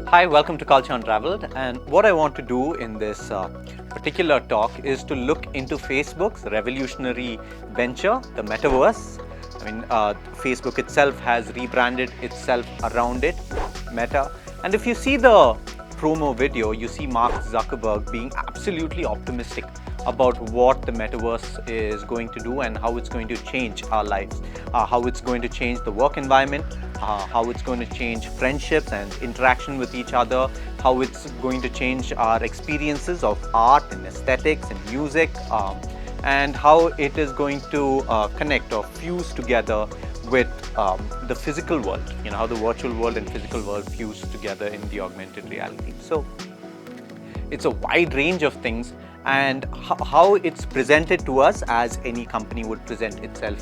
Hi, welcome to Culture Unraveled, and what I want to do in this particular talk is to look into Facebook's revolutionary venture, the Metaverse. Facebook itself has rebranded itself around it, Meta. And if you see the promo video, you see Mark Zuckerberg being absolutely optimistic about what the Metaverse is going to do and how it's going to change our lives, how it's going to change the work environment, how it's going to change friendships and interaction with each other, how it's going to change our experiences of art and aesthetics and music, and how it is going to connect or fuse together with the physical world, how the virtual world and physical world fuse together in the augmented reality. So it's a wide range of things, and how it's presented to us, as any company would present itself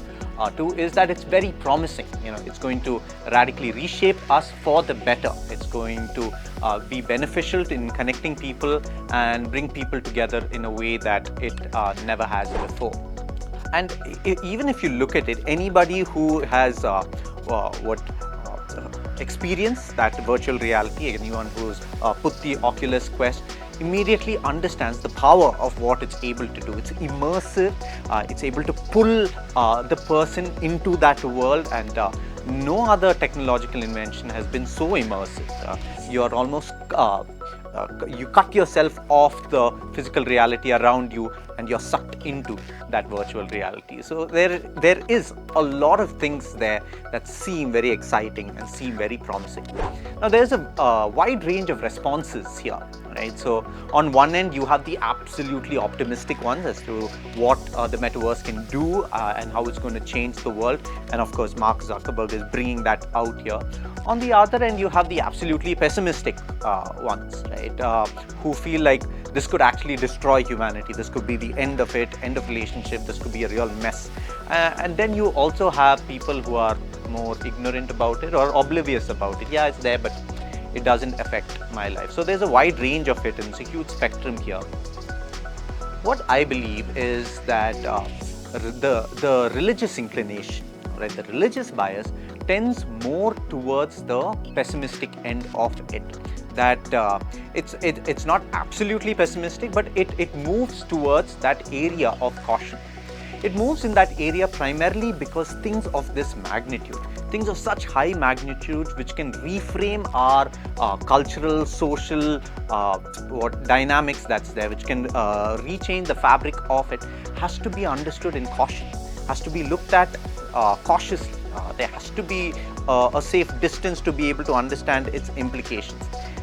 to, is that it's very promising. It's going to radically reshape us for the better. It's going to be beneficial in connecting people and bring people together in a way that it never has before. And even if you look at it, anybody who has experienced that virtual reality, anyone who's put the Oculus Quest, immediately understands the power of what it's able to do. It's immersive, it's able to pull the person into that world, and no other technological invention has been so immersive. You're almost you cut yourself off the physical reality around you and you're sucked into that virtual reality. So there is a lot of things there that seem very exciting and seem very promising. Now there's a wide range of responses here, right? So on one end you have the absolutely optimistic ones as to what the Metaverse can do and how it's going to change the world, and of course Mark Zuckerberg is bringing that out here. On the other end you have the absolutely pessimistic ones, right? Who feel like this could actually destroy humanity, this could be the end of it, end of relationship, this could be a real mess. And then you also have people who are more ignorant about it or oblivious about it. Yeah, it's there, but it doesn't affect my life. So there's a wide range of it, and it's a huge spectrum here. What I believe is that the religious inclination, right, the religious bias tends more towards the pessimistic end of it. That it's not absolutely pessimistic, but it moves towards that area of caution. It moves in that area primarily because things of this magnitude, things of such high magnitude, which can reframe our cultural, social dynamics that's there, which can rechange the fabric of it, has to be understood in caution, has to be looked at cautiously. There has to be a safe distance to be able to understand its implications.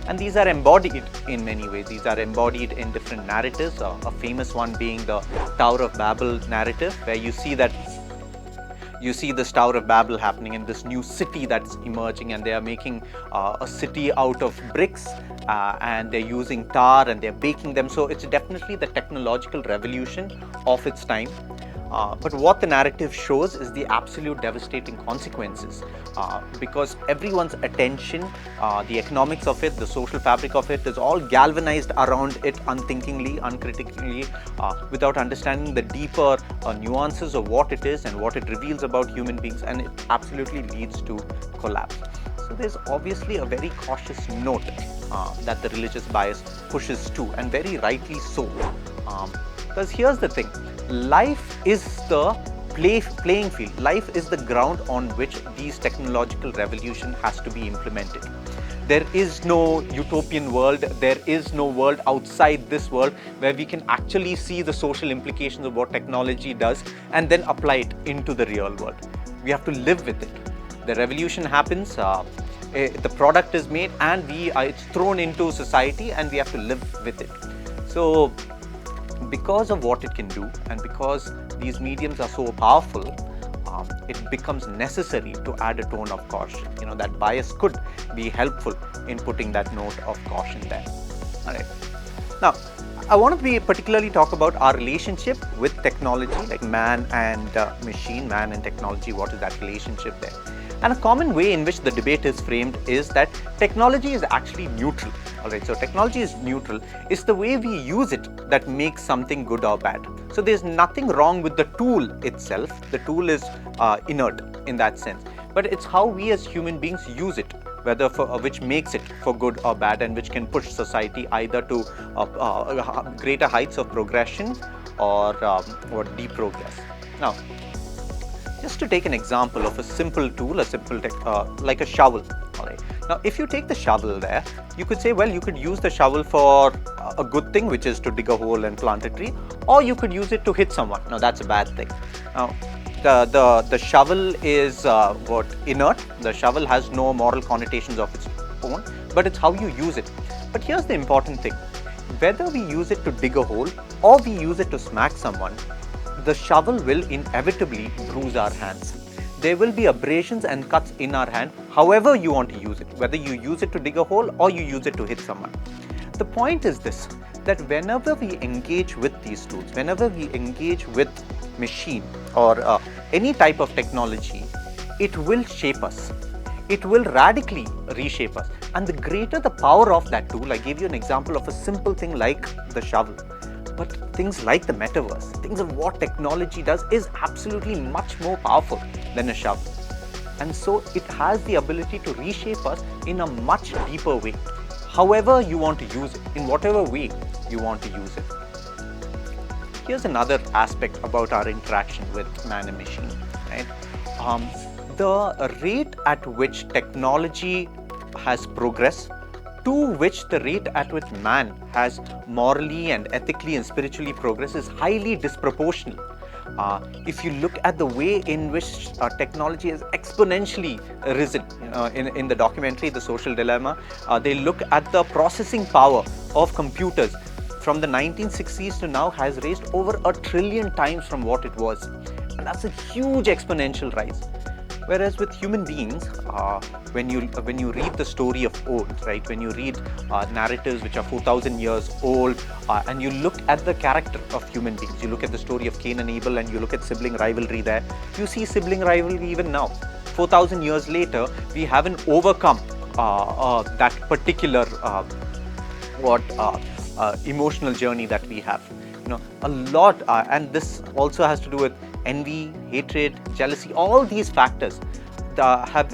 And these are embodied in many ways. These are embodied in different narratives, a famous one being the Tower of Babel narrative, where you see this Tower of Babel happening in this new city that's emerging, and they are making a city out of bricks, and they're using tar and they're baking them. So it's definitely the technological revolution of its time. But what the narrative shows is the absolute devastating consequences, because everyone's attention, the economics of it, the social fabric of it is all galvanized around it unthinkingly, uncritically, without understanding the deeper nuances of what it is and what it reveals about human beings, and it absolutely leads to collapse. So there's obviously a very cautious note that the religious bias pushes to, and very rightly so. Because here's the thing, life is the playing field. Life is the ground on which these technological revolution has to be implemented. There is no utopian world, there is no world outside this world where we can actually see the social implications of what technology does and then apply it into the real world. We have to live with it. The revolution happens, the product is made, and it's thrown into society, and we have to live with it. So because of what it can do, and because these mediums are so powerful, it becomes necessary to add a tone of caution. That bias could be helpful in putting that note of caution there. All right. Now, I want to particularly talk about our relationship with technology, like man and machine, man and technology. What is that relationship there? And a common way in which the debate is framed is that technology is actually neutral. Alright, so technology is neutral. It's the way we use it that makes something good or bad. So there's nothing wrong with the tool itself. The tool is inert in that sense. But it's how we as human beings use it whether which makes it for good or bad, and which can push society either to greater heights of progression or deprogress. Now, just to take an example of a simple tool, like a shovel. All right. Now, if you take the shovel there, you could say, well, you could use the shovel for a good thing, which is to dig a hole and plant a tree, or you could use it to hit someone. Now, that's a bad thing. Now, the shovel is inert. The shovel has no moral connotations of its own, but it's how you use it. But here's the important thing: whether we use it to dig a hole or we use it to smack someone, the shovel will inevitably bruise our hands. There will be abrasions and cuts in our hand, however you want to use it, whether you use it to dig a hole or you use it to hit someone. The point is this, that whenever we engage with these tools, whenever we engage with machine or any type of technology, it will shape us. It will radically reshape us. And the greater the power of that tool, I gave you an example of a simple thing like the shovel. But things like the metaverse, things of what technology does is absolutely much more powerful than a shovel. And so it has the ability to reshape us in a much deeper way. However you want to use it, in whatever way you want to use it. Here's another aspect about our interaction with man and machine, right? The rate at which technology has progressed, to which the rate at which man has morally and ethically and spiritually progressed, is highly disproportional. If you look at the way in which technology has exponentially risen, in the documentary The Social Dilemma, they look at the processing power of computers from the 1960s to now has raised over 1 trillion times from what it was. And that's a huge exponential rise. Whereas with human beings, when you read the story of old, right, when you read narratives which are 4,000 years old, and you look at the character of human beings, you look at the story of Cain and Abel, and you look at sibling rivalry there, you see sibling rivalry even now. 4,000 years later, we haven't overcome that particular emotional journey that we have. A lot, and this also has to do with envy, hatred, jealousy, all these factors.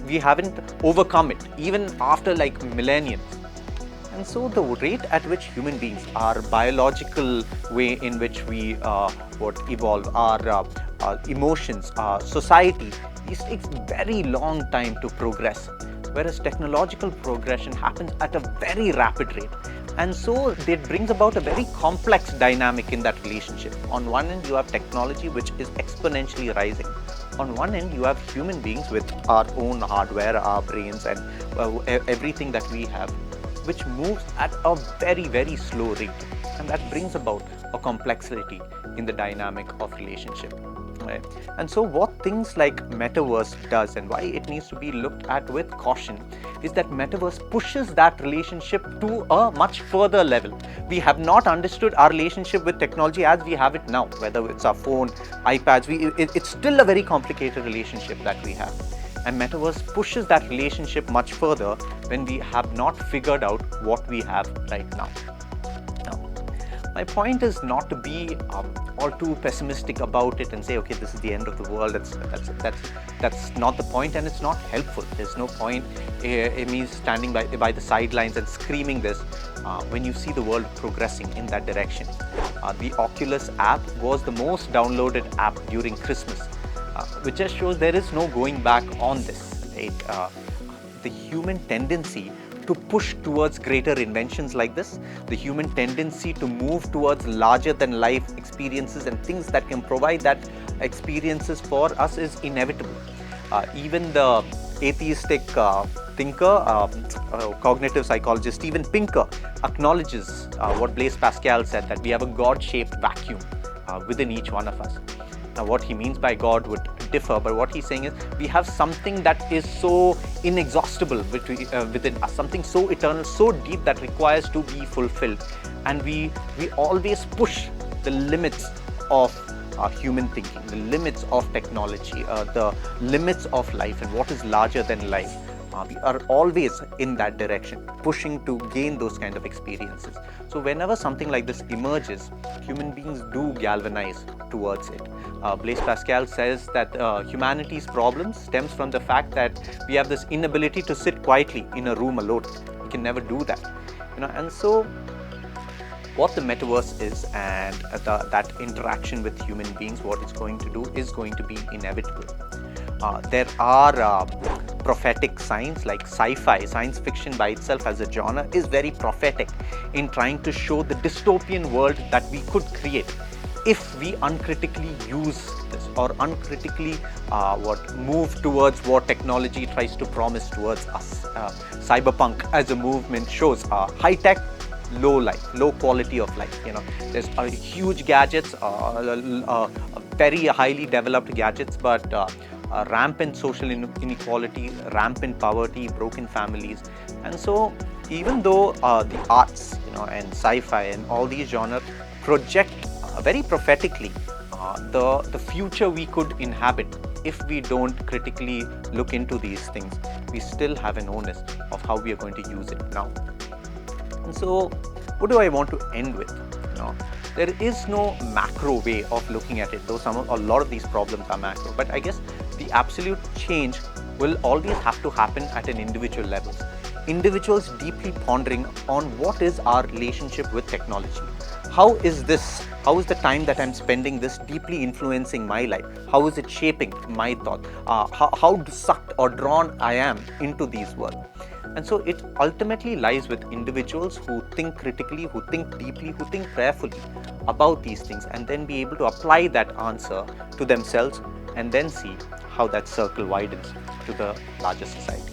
We haven't overcome it even after like millennia. And so the rate at which human beings, our biological way in which we evolve, our emotions, our society, this takes very long time to progress, whereas technological progression happens at a very rapid rate. And so it brings about a very complex dynamic in that relationship. On one end, you have technology which is exponentially rising. On one end, you have human beings with our own hardware, our brains, and everything that we have, which moves at a very, very slow rate. And that brings about a complexity in the dynamic of relationship. Right? And so what things like Metaverse does, and why it needs to be looked at with caution, is that Metaverse pushes that relationship to a much further level. We have not understood our relationship with technology as we have it now, whether it's our phone, iPads, it's still a very complicated relationship that we have. And Metaverse pushes that relationship much further when we have not figured out what we have right now. My point is not to be all too pessimistic about it and say, okay, this is the end of the world. That's not the point, and it's not helpful. There's no point in me standing by the sidelines and screaming this when you see the world progressing in that direction. The Oculus app was the most downloaded app during Christmas, which just shows there is no going back on this. Right? The human tendency to push towards greater inventions like this, the human tendency to move towards larger than life experiences and things that can provide that experiences for us is inevitable. Even the atheistic thinker, cognitive psychologist Steven Pinker acknowledges what Blaise Pascal said, that we have a God-shaped vacuum within each one of us. Now, what he means by God would differ, but what he's saying is we have something that is so inexhaustible within us, something so eternal, so deep, that requires to be fulfilled. And we always push the limits of human thinking, the limits of technology, the limits of life and what is larger than life. We are always in that direction, pushing to gain those kind of experiences. So whenever something like this emerges, human beings do galvanize towards it. Blaise Pascal says that humanity's problem stems from the fact that we have this inability to sit quietly in a room alone. We can never do that, and so what the metaverse is, and that interaction with human beings, what it's going to do is going to be inevitable. There are prophetic signs, like sci-fi, science fiction by itself as a genre is very prophetic in trying to show the dystopian world that we could create if we uncritically use this, or uncritically move towards what technology tries to promise towards us. Cyberpunk as a movement shows high tech, low life, low quality of life. There's huge gadgets, very highly developed gadgets, but rampant social inequality, rampant poverty, broken families. And so even though the arts, and sci-fi and all these genres project very prophetically the future we could inhabit, if we don't critically look into these things, we still have an onus of how we are going to use it now. And so what do I want to end with? There is no macro way of looking at it, though a lot of these problems are macro. But I guess the absolute change will always have to happen at an individual level. Individuals deeply pondering on what is our relationship with technology. How is the time that I'm spending this deeply influencing my life? How is it shaping my thought? How sucked or drawn I am into these worlds? And so it ultimately lies with individuals who think critically, who think deeply, who think prayerfully about these things, and then be able to apply that answer to themselves, and then see how that circle widens to the larger society.